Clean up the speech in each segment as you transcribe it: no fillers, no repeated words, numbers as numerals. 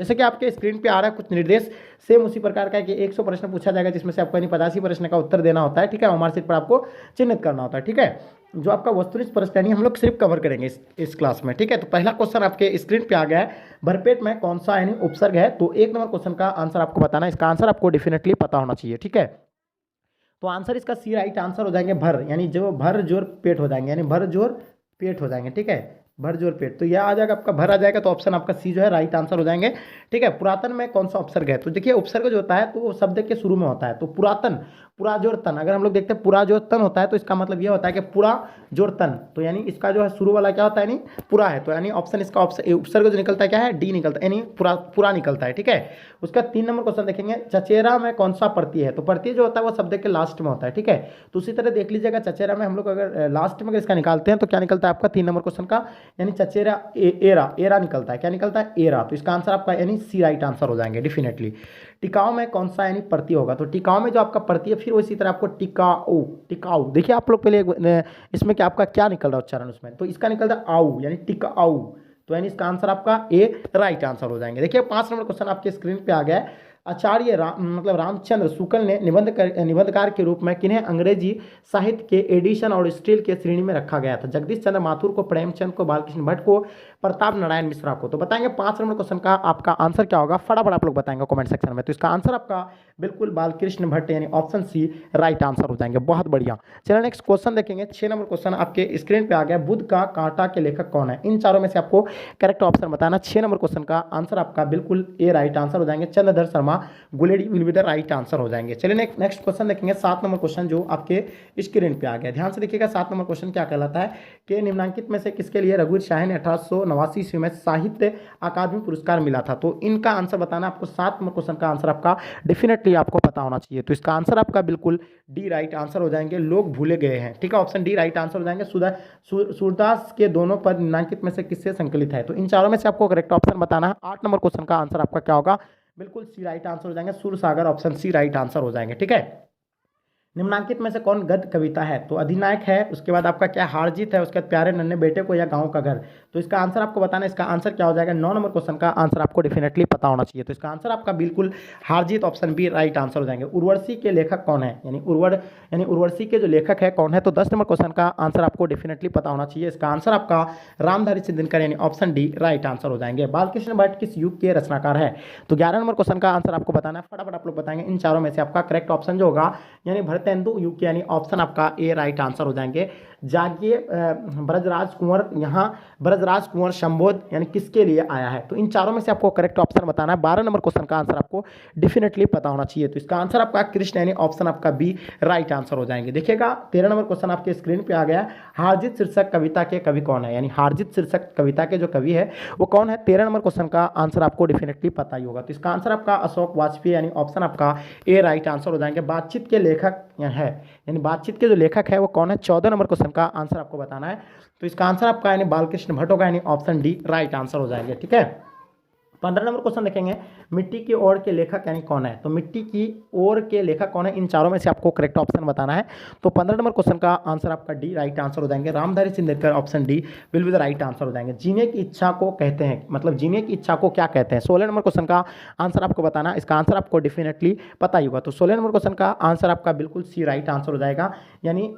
जैसे कि आपके स्क्रीन पे आ रहा है कुछ निर्देश सेम उसी प्रकार का है कि 100 प्रश्न पूछा जाएगा, जिसमें से आपको यानी 85 प्रश्न का उत्तर देना होता है, ठीक है। ओमार सीट पर आपको चिन्हित करना होता है, ठीक है। जो आपका वस्तुनिष्ठ प्रश्न यानी हम लोग सिर्फ कवर करेंगे इस क्लास में, ठीक है। तो पहला क्वेश्चन आपके स्क्रीन पे आ गया है, भरपेट में कौन सा यानी उपसर्ग है। तो 1 नंबर क्वेश्चन का आंसर आपको बताना है, इसका आंसर आपको डेफिनेटली पता होना चाहिए, ठीक है। तो आंसर इसका सी राइट आंसर हो जाएंगे भर, यानी जो भर जोर पेट हो जाएंगे, यानी भर जोर पेट हो जाएंगे, ठीक है। भर जोर पेट, तो यह आ जाएगा आपका भर आ जाएगा, तो ऑप्शन आपका सी जो है राइट आंसर हो जाएंगे, ठीक है। पुरातन में कौन सा उपसर्ग है, तो देखिए उपसर्ग जो होता है तो वो शब्द के शुरू में होता है। तो पुरातन, पुरा जोर तन, अगर हम लोग देखते हैं पुरा जोर तन होता है तो इसका मतलब यह होता है कि पुरा जोर तन, तो यानी इसका जो है शुरू वाला क्या होता है, यानी पुरा है। तो यानी ऑप्शन इसका ऑप्शन उपसर्ग जो निकलता है क्या है, डी निकलता है, यानी पुरा पुरा निकलता है, ठीक है। उसका 3 नंबर क्वेश्चन देखेंगे, चचेरा में कौन सा प्रत्यय है। तो प्रत्यय जो होता है वो शब्द के लास्ट में होता है, ठीक है। तो उसी तरह देख लीजिएगा, चचेरा में हम लोग अगर लास्ट में अगर इसका निकालते हैं तो क्या निकलता है आपका 3 नंबर क्वेश्चन का, यानी चचेरा एरा, एरा निकलता है, क्या निकलता है, एरा। तो इसका आंसर आपका यानी सी राइट आंसर हो जाएंगे डेफिनेटली। टिकाऊ में कौन सा यानी प्रत्यय होगा, तो टिकाऊ में जो आपका प्रत्यय फिर उसी तरह आपको टिकाऊ, टिकाऊ देखिए आप लोग पहले इसमें क्या आपका क्या निकल रहा है उच्चारण उसमें, तो इसका निकलता है आऊ, यानी टिकाऊ। तो यानी इसका आंसर आपका ए राइट आंसर हो जाएंगे। देखिए 5 नंबर क्वेश्चन आपके स्क्रीन पे आ गया है, आचार्य मतलब रामचंद्र शुक्ल ने निबंधकार के रूप में किन्हें अंग्रेजी साहित्य के एडिशन और स्टील के श्रेणी में रखा गया था। जगदीश चंद्र माथुर को, प्रेमचंद को, बालकृष्ण भट्ट को, प्रताप नारायण मिश्रा को। तो बताएंगे 5 नंबर क्वेश्चन का आपका आंसर क्या होगा, फटाफट आप लोग बताएंगे कमेंट सेक्शन में। तो इसका आंसर आपका बिल्कुल बालकृष्ण भट्ट, यानी ऑप्शन सी राइट आंसर हो जाएंगे, बहुत बढ़िया। चलिए नेक्स्ट क्वेश्चन देखेंगे, 6 नंबर क्वेश्चन आपके स्क्रीन पे आ गया, बुध का कांटा के लेखक कौन है। इन चारों में से आपको करेक्ट ऑप्शन बताना। 6 नंबर क्वेश्चन का आंसर आपका बिल्कुल ए राइट आंसर हो जाएंगे, Chandradhar Sharma Guleri will be the right answer हो जाएंगे। चलिए नेक्स्ट क्वेश्चन देखेंगे, 7 नंबर क्वेश्चन जो आपके स्क्रीन पे आ गया, ध्यान से देखिएगा। 7 नंबर क्वेश्चन क्या कहलाता है कि निम्नलिखित में से किसके लिए रघुवीर शाह ने 1889 ईस्वी में साहित्य अकादमी पुरस्कार मिला था। तो इनका आंसर बताना आपको। 7 नंबर क्वेश्चन का आंसर आपका डेफिनेटली आपको पता होना चाहिए। तो इसका आंसर आपका बिल्कुल डी राइट आंसर हो जाएंगे, लोग भूले गए हैं, ठीक है। ऑप्शन डी राइट आंसर हो जाएंगे। सूरदास के दोनों पद निम्नलिखित में से किससे संकलित है। तो इन चारों में से आपको करेक्ट ऑप्शन बताना है। 8 नंबर क्वेश्चन का आंसर आपका क्या होगा, बिल्कुल सी राइट आंसर हो जाएंगे, Sursagar, option C right answer हो जाएंगे, ठीक है। निम्नलिखित में से कौन गद्य कविता है, तो अधिनायक है, उसके बाद आपका क्या हार जीत है, उसके बाद प्यारे नन्हे बेटे को, या गांव का घर। तो इसका आंसर आपको बताना है, इसका आंसर क्या हो जाएगा। 9 नंबर क्वेश्चन का आंसर आपको डेफिनेटली पता होना चाहिए। तो इसका आंसर आपका बिल्कुल हार जीत, ऑप्शन बी राइट आंसर हो जाएंगे। उर्वशी के लेखक कौन है, यानी उर्वशी के जो लेखक है कौन है। तो 10 नंबर क्वेश्चन का आंसर आपको डेफिनेटली पता होना चाहिए। इसका आंसर आपका रामधारी सिंह यानी ऑप्शन डी राइट आंसर हो जाएंगे। बालकृष्ण भट्ट किस युग के रचनाकार है। तो 11 नंबर क्वेश्चन का आंसर आपको बताना है, फटाफट आप लोग बताएंगे। इन चारों में से आपका करेक्ट ऑप्शन जो होगा, यानी भरतेंदु युग के, यानी ऑप्शन आपका ए राइट आंसर हो जाएंगे। जागिए ब्रजराज कुंवर, यहाँ ब्रजराज कुंवर संबोध यानी किसके लिए आया है। तो इन चारों में से आपको करेक्ट ऑप्शन बताना है। 12 नंबर क्वेश्चन का आंसर आपको डेफिनेटली पता होना चाहिए। तो इसका आंसर आपका कृष्ण, यानी ऑप्शन आपका बी राइट आंसर हो जाएंगे। देखिएगा 13 नंबर क्वेश्चन आपके स्क्रीन पे आ गया, हारजीत शीर्षक कविता के कवि कौन है, यानी हारजीत शीर्षक कविता के जो कवि है वो कौन है। 13 नंबर क्वेश्चन का आंसर आपको डेफिनेटली पता ही होगा। तो इसका आंसर आपका अशोक वाजपेयी, यानी ऑप्शन आपका ए राइट आंसर हो जाएंगे। बातचीत के लेखक है, यानी बातचीत के जो लेखक है वो कौन है। 14 नंबर क्वेश्चन का आंसर आपको बताना है। तो इसका आंसर आपका यानी बालकृष्ण भट्ट होगा, यानी ऑप्शन डी राइट आंसर हो जाएंगे, ठीक है। 15 नंबर क्वेश्चन देखेंगे, मिट्टी की ओर के लेखक यानी कौन है। तो मिट्टी की ओर के लेखक कौन है, इन चारों में से आपको करेक्ट ऑप्शन बताना है। तो 15 नंबर क्वेश्चन का आंसर आपका डी राइट आंसर हो जाएंगे। Ramdhari Singh option D will be the right answer हो जाएंगे। जीने की इच्छा को कहते हैं, मतलब जीने की इच्छा को क्या कहते हैं। 16 नंबर क्वेश्चन का आंसर आपको बताना, इसका आंसर आपको डेफिनेटली पता ही होगा। तो 16 नंबर क्वेश्चन का आंसर आपका बिल्कुल सी राइट आंसर हो जाएगा, यानी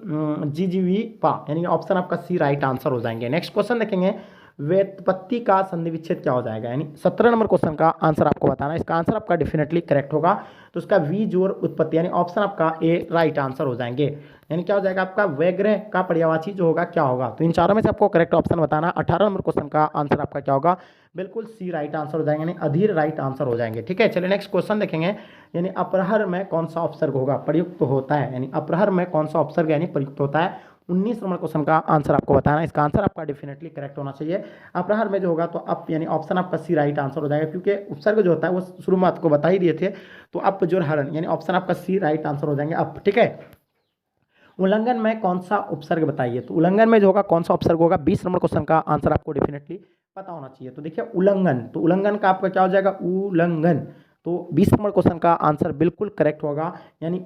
जीजीवी यानी ऑप्शन आपका सी राइट आंसर हो जाएंगे। नेक्स्ट क्वेश्चन देखेंगे, व्युत्पत्ति का संधि विच्छेद क्या हो जाएगा, यानी 17 नंबर क्वेश्चन का आंसर आपको बताना है। इसका आंसर आपका डेफिनेटली करेक्ट होगा। तो उसका वी जोर उत्पत्ति, यानी ऑप्शन आपका ए राइट आंसर हो जाएंगे, यानी क्या हो जाएगा आपका वैग्रह का पर्यायवाची जो होगा क्या होगा। तो इन चारों में से आपको करेक्ट ऑप्शन बताना। 18 नंबर क्वेश्चन का आंसर आपका क्या होगा, बिल्कुल सी राइट आंसर हो जाएंगे, यानी अधीर राइट आंसर हो जाएंगे, ठीक है। चलिए नेक्स्ट क्वेश्चन देखेंगे, यानी अपरहर में कौन सा उपसर्ग होगा, प्रयुक्त होता है, यानी अपरहर में कौन सा उपसर्ग यानी प्रयुक्त होता है। 19 नंबर क्वेश्चन का आंसर आपको बताना है। इसका आंसर आपका डेफिनेटली करेक्ट होना चाहिए। अपराहर में जो होगा तो अप, यानी ऑप्शन आपका सी राइट आंसर हो जाएगा, क्योंकि उपसर्ग जो होता है वो शुरू में आपको बता ही दिए थे। तो अप जोर हरण, यानी ऑप्शन आपका सी राइट आंसर हो जाएंगे अप, ठीक है। उल्लंघन में कौन सा उपसर्ग बताइए। तो उल्लंघन में जो होगा कौन सा उपसर्ग होगा। 20 नंबर क्वेश्चन का आंसर आपको डेफिनेटली पता होना चाहिए। तो देखिए उल्लंघन, तो उल्लंघन का आपका क्या हो जाएगा, उल्लंघन। तो 20 नंबर क्वेश्चन का आंसर बिल्कुल करेक्ट होगा, यानी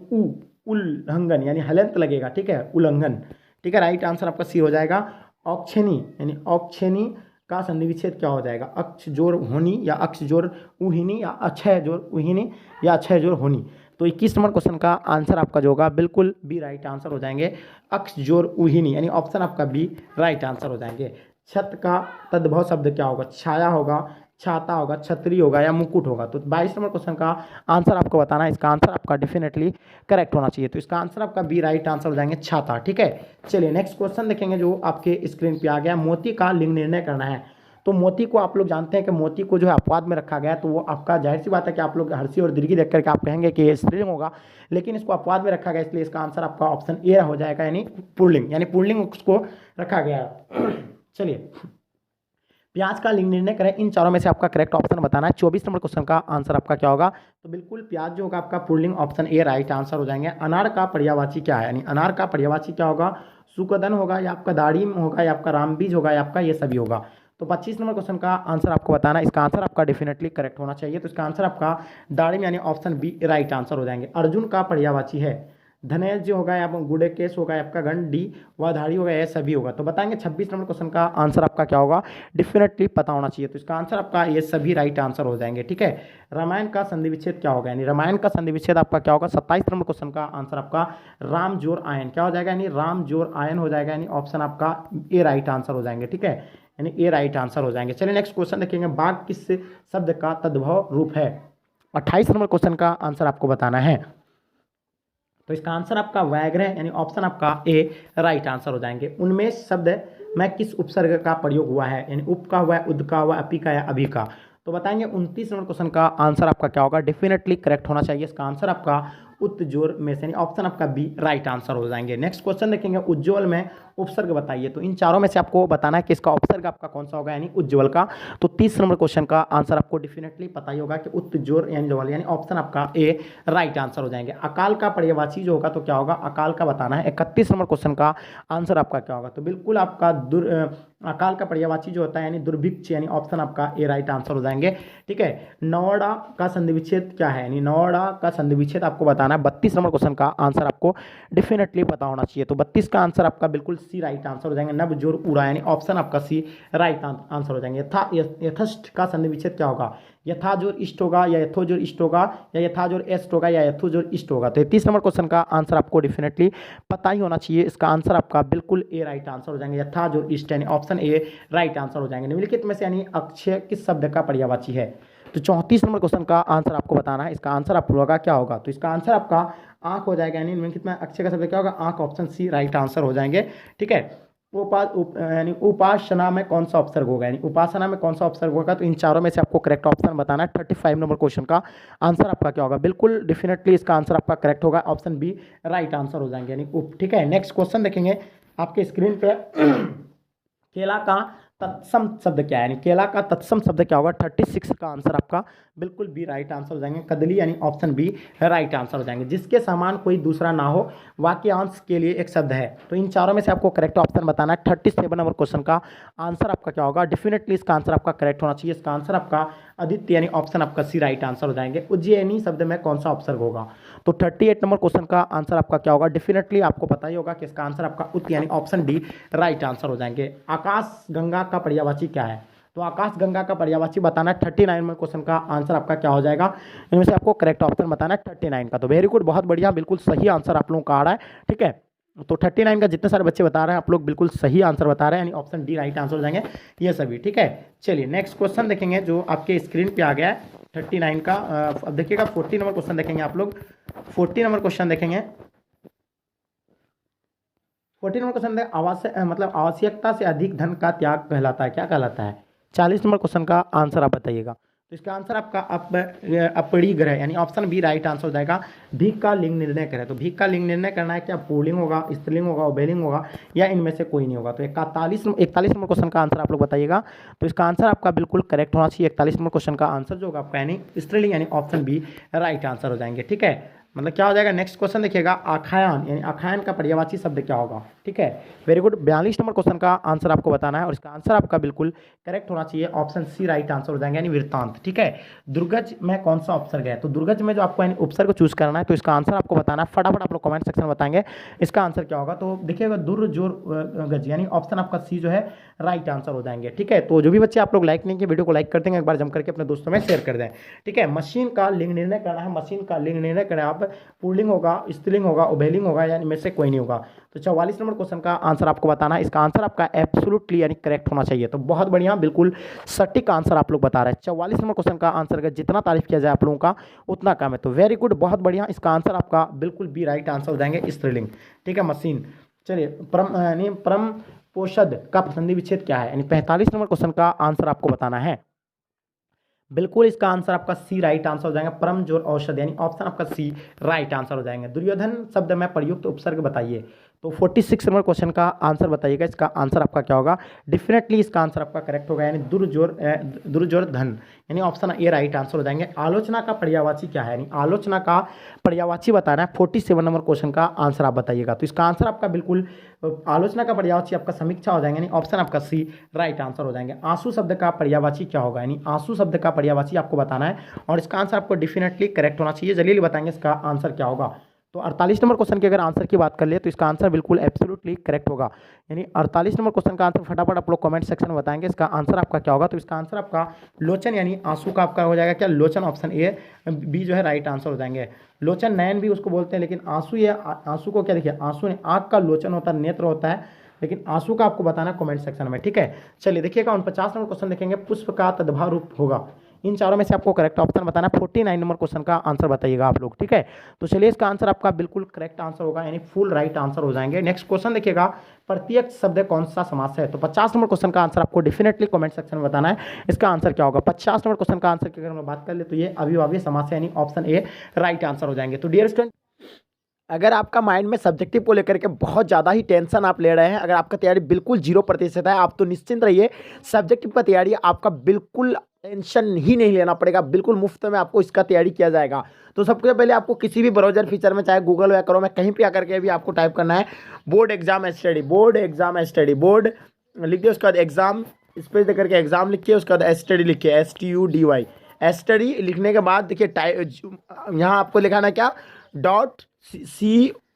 उल्लंघन, यानी हलंत लगेगा, ठीक है, उल्लंघन, ठीक है। राइट आंसर आपका सी हो जाएगा। औक्षेनी, यानी औक्षेनी का संधि विच्छेद क्या हो जाएगा? अक्ष जोड़ होनी या अक्ष जोड़ उहिनी या अक्षय जोड़ उहिनी या अक्षय जोड़ होनी। तो 21 नंबर क्वेश्चन का आंसर आपका जो होगा बिल्कुल बी राइट आंसर हो जाएंगे, अक्ष जोड़ उहिनी, यानी ऑप्शन आपका बी राइट आंसर हो जाएंगे। छत का तद्भव शब्द क्या होगा? छाया होगा, छाता होगा, छतरी होगा या मुकुट होगा। तो 22 नंबर क्वेश्चन का आंसर आपको बताना है, इसका आंसर आपका डेफिनेटली करेक्ट होना चाहिए। तो इसका आंसर आपका बी राइट आंसर हो जाएंगे, छाता। ठीक है, चलिए नेक्स्ट क्वेश्चन देखेंगे जो आपके स्क्रीन पे आ गया। मोती का लिंग निर्णय करना है। तो मोती को आप लोग जानते हैं कि मोती को जो है अपवाद में रखा गया है, तो वो आपका जाहिर सी बात है कि आप लोग हर्षी और दीर्घी देख करके आप कहेंगे कि ये स्त्रीलिंग होगा, लेकिन इसको अपवाद में रखा गया, इसलिए इसका आंसर आपका ऑप्शन ए हो जाएगा, यानी पुल्लिंग, यानी पुल्लिंग उसको रखा गया है। चलिए, प्याज का लिंग निर्णय करें, इन चारों में से आपका करेक्ट ऑप्शन बताना है। 24 नंबर क्वेश्चन का आंसर आपका क्या होगा? तो बिल्कुल प्याज जो होगा आपका pulling, option A right answer हो जाएंगे। अनार का पर्यायवाची क्या है? यानी अनार का पर्यायवाची क्या होगा? सुकदन होगा या आपका दाड़िम होगा या आपका रामबीज होगा या आपका ये सभी होगा। तो 25 नंबर क्वेश्चन का आंसर आपको बताना है, इसका आंसर आपका डेफिनेटली करेक्ट होना चाहिए। तो इसका आंसर आपका दाड़िम यानी ऑप्शन बी राइट आंसर हो जाएंगे। अर्जुन का पर्यायवाची है धनेश जो होगा या गुड़ेकेश होगा या आपका गण डी वधाड़ी होगा, यह सभी होगा। तो बताएंगे 26 नंबर क्वेश्चन का आंसर आपका क्या होगा? डेफिनेटली पता होना चाहिए। तो इसका आंसर आपका ये सभी राइट आंसर हो जाएंगे। ठीक है, रामायण का संधि विच्छेद क्या होगा? यानी रामायण का संधि विच्छेद आपका क्या होगा? 27 नंबर क्वेश्चन का आंसर आपका राम जोर आयन क्या हो जाएगा? यानी राम जोर आयन हो जाएगा, यानी ऑप्शन आपका ए राइट आंसर हो जाएंगे। ठीक है, यानी ए राइट आंसर हो जाएंगे। चलिए नेक्स्ट क्वेश्चन देखेंगे, बाघ किस शब्द का तद्भव रूप है? 28 नंबर क्वेश्चन का आंसर आपको बताना है। तो इसका आंसर आपका व्याघ्र है, यानी ऑप्शन आपका ए राइट आंसर हो जाएंगे। उनमें शब्द में किस उपसर्ग का प्रयोग हुआ है? यानी उप का हुआ है, उद का हुआ, अपी का या अभी का। तो बताएंगे 29 नंबर क्वेश्चन का आंसर आपका क्या होगा? डेफिनेटली करेक्ट होना चाहिए। इसका आंसर आपका उत्जोर में से, ऑप्शन आपका बी राइट आंसर हो जाएंगे। नेक्स्ट क्वेश्चन देखेंगे, उज्ज्वल में उपसर्ग बताइए। तो इन चारों में से आपको बताना है कि इसका उपसर्ग आपका कौन सा होगा, यानी उज्ज्वल का। तो 30 नंबर क्वेश्चन का आंसर आपको डेफिनेटली पता ही होगा कि उत्जोर यानी ज्वल, यानी ऑप्शन आपका ए राइट आंसर हो जाएंगे। अकाल का पर्यायवाची जो होगा तो क्या होगा? अकाल का बताना है। 31 नंबर क्वेश्चन का आंसर आपका क्या होगा? तो बिल्कुल आपका अकाल का पर्यायवाची जो होता है यानी दुर्भिक्ष, यानी ऑप्शन आपका ए राइट आंसर हो जाएंगे। ठीक है, नौड़ा का संधि विच्छेद क्या है? यानी नौड़ा का संधि विच्छेद आपको बताना है। 32 नंबर क्वेश्चन का आंसर आपको डेफिनेटली पता होना चाहिए। तो 32 का आंसर आपका बिल्कुल सी राइट आंसर हो जाएंगे। नव जोर उड़ा, यानी ऑप्शन आपका सी राइट आंसर हो जाएंगे। यथस्थ का संधि विच्छेद क्या होगा? यथा जोर इष्ट होगा या यथो जोर इष्ट होगा या यथा जोर एस्ट होगा या यथो जोर इष्ट होगा। तो 30 नंबर क्वेश्चन का आंसर आपको डेफिनेटली पता ही होना चाहिए। इसका आंसर आपका बिल्कुल ए राइट आंसर हो जाएंगे। यथा जोर इष्ट यानी ऑप्शन ए राइट आंसर हो जाएंगे। निम्नलिखित में से यानी अक्षय किस शब्द का पर्यायवाची है? तो 34 नंबर क्वेश्चन का आंसर आपको बताना है। इसका आंसर आप लोगों का क्या होगा? तो इसका आंसर आपका आंख हो जाएगा, यानी निम्नलिखित में अक्षय का शब्द क्या होगा? आंख, ऑप्शन सी राइट आंसर हो जाएंगे। ठीक है, यानी उपासना में कौन सा उपसर्ग होगा? यानी उपासना में कौन सा उपसर्ग होगा? तो इन चारों में से आपको करेक्ट ऑप्शन बताना है। 35 नंबर क्वेश्चन का आंसर आपका क्या होगा? बिल्कुल डेफिनेटली इसका आंसर आपका करेक्ट होगा, ऑप्शन बी राइट आंसर हो जाएंगे, यानी उप। ठीक है, नेक्स्ट क्वेश्चन देखेंगे आपके स्क्रीन पे। केला का तत्सम शब्द क्या है? यानी केला का तत्सम शब्द क्या होगा? 36 का आंसर आपका बिल्कुल बी राइट आंसर हो जाएंगे। कदली यानी ऑप्शन बी राइट आंसर हो जाएंगे। जिसके समान कोई दूसरा ना हो, वाक्यांश के लिए एक शब्द है। तो इन चारों में से आपको करेक्ट ऑप्शन बताना है। 37 नंबर क्वेश्चन का आंसर आपका क्या होगा? डेफिनेटली इसका आंसर आपका करेक्ट होना चाहिए। इसका आंसर आपका आदित्य यानी ऑप्शन आपका सी राइट आंसर हो जाएंगे। उज्जैनी शब्द में कौन सा उपसर्ग होगा? तो 38 नंबर क्वेश्चन का आंसर आपका क्या होगा? डेफिनेटली आपको पता ही होगा कि इसका आंसर आपका उत यानी ऑप्शन डी राइट आंसर हो जाएंगे। आकाश गंगा का पर्यायवाची क्या है? तो आकाश गंगा का पर्यायवाची बताना है। 39 नंबर क्वेश्चन का आंसर आपका क्या हो जाएगा? इनमें से आपको करेक्ट ऑप्शन बताना है 39 का। तो वेरी गुड, बहुत बढ़िया, बिल्कुल सही आंसर आप लोगों का आ रहा है। ठीक है, तो 39 का जितने सारे बच्चे बता रहे हैं आप लोग बिल्कुल सही आंसर बता रहे हैं, यानी ऑप्शन डी राइट आंसर हो जाएंगे ये सभी। ठीक है, चलिए नेक्स्ट क्वेश्चन देखेंगे जो आपके स्क्रीन पे आ गया है 39 का। अब देखिएगा 40 नंबर क्वेश्चन देखेंगे आप लोग। 40 नंबर क्वेश्चन देखेंगे। 40 नंबर क्वेश्चन मतलब आवश्यकता से अधिक धन का त्याग कहलाता है, क्या कहलाता है? 40 नंबर क्वेश्चन का आंसर आप बताइएगा। तो इसका आंसर आपका अपरिग्रह यानी ऑप्शन बी राइट आंसर हो जाएगा। भीख का लिंग निर्णय करें। तो भीख का लिंग निर्णय करना है, क्या पुल्लिंग होगा, स्त्रीलिंग होगा, उभयलिंग होगा या इनमें से कोई नहीं होगा। तो 41 नंबर क्वेश्चन का आंसर आप लोग बताइएगा। तो इसका आंसर आपका बिल्कुल करेक्ट होना चाहिए। 41 नंबर क्वेश्चन का आंसर जो होगा आपका यानी स्त्रीलिंग यानी ऑप्शन बी राइट आंसर हो जाएंगे। ठीक है, मतलब क्या हो जाएगा, नेक्स्ट क्वेश्चन देखिएगा, आखायान यानी आखायान का पर्यायवाची शब्द क्या होगा, ठीक है। वेरी गुड, 42 नंबर क्वेश्चन का आंसर आपको बताना है और इसका आंसर आपका बिल्कुल करेक्ट होना चाहिए, ऑप्शन सी राइट आंसर हो जाएंगे, यानी वृत्तांत, ठीक है। दुर्गज में कौन सा उपसर्ग है, तो दुर्गज में जो आपको यानी उपसर्ग चूज करना है, तो इसका आंसर आपको बताना है, फटाफट आप लोग कमेंट सेक्शन में बताएंगे इसका आंसर क्या होगा। तो देखिएगा दुर्जोर गज यानी ऑप्शन आपका सी जो है राइट आंसर हो जाएंगे, ठीक है। तो जो भी बच्चे आप लोग लाइक नहीं किए वीडियो को लाइक कर देंगे, एक बार जम करके अपने दोस्तों में शेयर कर दें, ठीक है। मशीन का लिंग निर्णय करना है, मशीन का लिंग निर्णय करें आप, पुल्लिंग होगा, स्त्रीलिंग होगा, उभयलिंग होगा, यानी में से कोई नहीं होगा। तो 44 नंबर क्वेश्चन का आंसर आपको बताना है, इसका आंसर आपका एब्सोल्युटली यानी करेक्ट होना चाहिए। तो बहुत बढ़िया, बिल्कुल सटीक आंसर आप लोग बता रहे हैं। 44 नंबर क्वेश्चन का आंसर का जितना तारीफ किया जाए आप लोगों का उतना कम है। तो वेरी गुड, बहुत बढ़िया, इसका आंसर आपका बिल्कुल बी राइट आंसर हो जाएंगे, स्त्रीलिंग, ठीक है, मशीन। चलिए, परम यानी परम पोषद का संधि विच्छेद क्या है, यानी 45 नंबर क्वेश्चन का आंसर आपको बताना है। बिल्कुल इसका आंसर आपका सी राइट आंसर हो जाएगा, परम जोर औषध यानी ऑप्शन आपका सी राइट आंसर हो जाएंगे। दुर्योधन शब्द में प्रयुक्त उपसर्ग बताइए, तो 46 नंबर क्वेश्चन का आंसर बताइएगा, इसका आंसर आपका क्या होगा। डेफिनेटली इसका आंसर आपका करेक्ट होगा, यानी दुर्जोर धन, यानी ऑप्शन ए राइट आंसर हो जाएंगे। आलोचना का पर्यायवाची क्या है, यानी आलोचना का पर्यायवाची बताना है, 47 नंबर क्वेश्चन का आंसर आप बताइएगा। तो इसका आंसर आपका बिल्कुल आलोचना का पर्यायवाची आपका समीक्षा हो जाएंगे, यानी ऑप्शन आपका सी राइट आंसर हो जाएंगे। आंसू शब्द का पर्यायवाची क्या होगा, यानी आंसू शब्द का पर्यायवाची आपको बताना है और इसका आंसर आपको डेफिनेटली करेक्ट होना चाहिए। जल्दी बताएंगे इसका आंसर क्या होगा। तो 48 नंबर क्वेश्चन के अगर आंसर की बात कर ले तो इसका आंसर बिल्कुल एब्सोल्युटली करेक्ट होगा, यानी 48 नंबर क्वेश्चन का आंसर फटाफट आप लोग कमेंट सेक्शन में बताएंगे इसका आंसर आपका क्या होगा। तो इसका आंसर आपका लोचन यानी आंसू का आपका हो जाएगा क्या, लोचन, ऑप्शन ए बी जो है राइट आंसर हो जाएंगे। लोचन नयन भी उसको बोलते हैं, लेकिन आंसू, ये आंसू को क्या देखिए, आंसू ने आँख का लोचन होता है, नेत्र होता है, लेकिन आंसू का आपको बताना कमेंट सेक्शन में, ठीक है। चलिए देखिएगा 49 नंबर क्वेश्चन देखेंगे, पुष्प का तद्भव रूप होगा, इन चारों में से आपको करेक्ट ऑप्शन बताना है। 49 नंबर क्वेश्चन का आंसर बताइएगा आप लोग, ठीक है। तो चलिए इसका आंसर आपका बिल्कुल करेक्ट आंसर होगा, यानी फुल राइट आंसर हो जाएंगे। नेक्स्ट क्वेश्चन देखिएगा, प्रत्यक्ष शब्द कौन सा समास है, तो 50 नंबर क्वेश्चन का आंसर आपको डेफिनेटली कमेंट सेक्शन में बताना है इसका आंसर क्या होगा। 50 नंबर क्वेश्चन का आंसर की अगर हम बात कर ले तो ये अविभाज्य समास है, यानी ऑप्शन ए राइट आंसर हो जाएंगे। तो डियर स्टूडेंट, अगर आपका माइंड में सब्जेक्टिव को लेकर के बहुत ज़्यादा ही टेंशन आप ले रहे हैं, अगर आपका तैयारी बिल्कुल 0% है, आप तो निश्चिंत रहिए, सब्जेक्टिव का तैयारी आपका बिल्कुल टेंशन ही नहीं लेना पड़ेगा, बिल्कुल मुफ्त में आपको इसका तैयारी किया जाएगा। तो सबसे पहले आपको किसी भी ब्राउजर फीचर में, चाहे गूगल या क्रोम में, कहीं पे आकर के भी आपको टाइप करना है board exam study, board exam study, board लिख दिए, उसके बाद एग्जाम स्पेस देकर के एग्जाम लिखिए, उसके बाद स्टडी लिखिए, STUDY, स्टडी लिखने के बाद देखिए यहाँ आपको लिखाना क्या,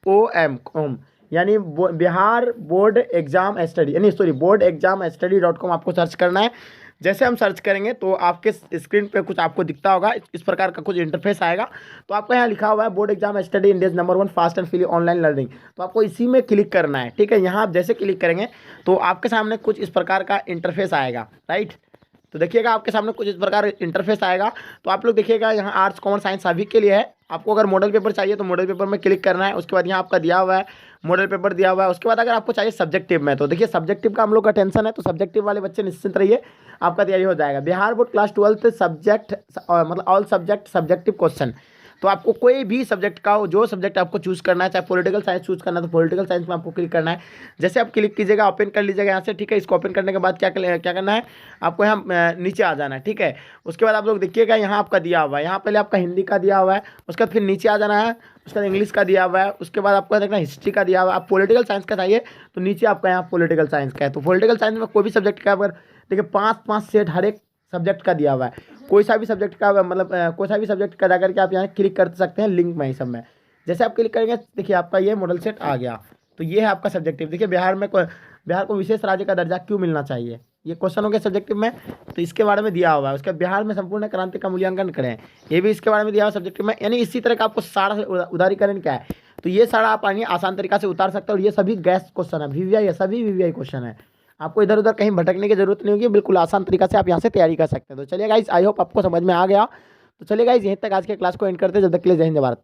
.com, यानी बिहार बोर्ड एग्जाम स्टडी, यानी sorry board exam study .com आपको सर्च करना है। जैसे हम सर्च करेंगे तो आपके स्क्रीन पे कुछ आपको दिखता होगा, इस प्रकार का कुछ इंटरफेस आएगा। तो आपको यहाँ लिखा हुआ है board exam study India number 1 fast and free online learning, तो आपको इसी में क्लिक करना है, ठीक है। यहाँ आप जैसे क्लिक करेंगे तो आपके सामने कुछ इस प्रकार का इंटरफेस आएगा, राइट। तो देखिएगा आपके सामने कुछ इस प्रकार इंटरफेस आएगा। तो आप लोग देखिएगा यहाँ आर्ट्स कॉमर्स साइंस सभी के लिए है। आपको अगर मॉडल पेपर चाहिए तो मॉडल पेपर में क्लिक करना है, उसके बाद यहाँ आपका दिया हुआ है मॉडल पेपर दिया हुआ है। उसके बाद अगर आपको चाहिए सब्जेक्टिव में, तो देखिए सब्जेक्टिव का हम लोग का टेंशन है, तो सब्जेक्टिव वाले बच्चे निश्चिंत रहिए, आपका तैयारी हो जाएगा। बिहार बोर्ड क्लास 12 सब्जेक्ट मतलब ऑल सब्जेक्ट सब्जेक्टिव क्वेश्चन, तो आपको कोई भी सब्जेक्ट का जो सब्जेक्ट आपको चूज करना है, चाहे पॉलिटिकल साइंस चूज करना है तो पॉलिटिकल साइंस में आपको क्लिक करना है। जैसे आप क्लिक कीजिएगा, ओपन कर लीजिएगा यहाँ से, ठीक है। इसको ओपन करने के बाद क्या करना है, आपको यहाँ नीचे आ जाना है, ठीक है। उसके बाद आप लोग देखिएगा यहाँ आपका दिया हुआ है, यहाँ पहले आपका हिंदी का दिया हुआ है, उसके बाद फिर नीचे आ जाना है, उसके बाद इंग्लिश का दिया हुआ है, उसके बाद आपको देखना हिस्ट्री का दिया हुआ है। आप पॉलिटिकल साइंस का चाहिए तो नीचे आपका यहाँ पॉलिटिकल साइंस का है। तो पॉलिटिकल साइंस में कोई भी सब्जेक्ट का अगर देखिए 5 सेट हर एक सब्जेक्ट का दिया हुआ है, कोई सा भी सब्जेक्ट का मतलब कोई सा भी सब्जेक्ट का जाकर के आप यहाँ क्लिक कर सकते हैं लिंक में ही सब में। जैसे आप क्लिक करेंगे देखिए आपका ये मॉडल सेट आ गया। तो ये है आपका सब्जेक्टिव। देखिए बिहार को विशेष राज्य का दर्जा क्यों मिलना चाहिए, ये क्वेश्चन हो गया सब्जेक्टिव में, तो इसके बारे में दिया हुआ है। उसके बिहार में संपूर्ण क्रांति का मूल्यांकन करें, ये भी इसके बारे में दिया हुआ सब्जेक्टिव में। यानी इसी तरह का आपको सारा उदारीकरण क्या है, तो ये सारा आप आइए आसान तरीका से उतार सकते हो। और ये सभी गैस क्वेश्चन है, VVI है, सभी VVI क्वेश्चन है, आपको इधर उधर कहीं भटकने की जरूरत नहीं होगी, बिल्कुल आसान तरीका से आप यहाँ से तैयारी कर सकते हैं। तो चलिए गाइस, आई होप आपको समझ में आ गया। तो चलिए गाइस, यहीं तक आज के क्लास को एंड करते हैं। जब तक के लिए जय हिंद, जय भारत।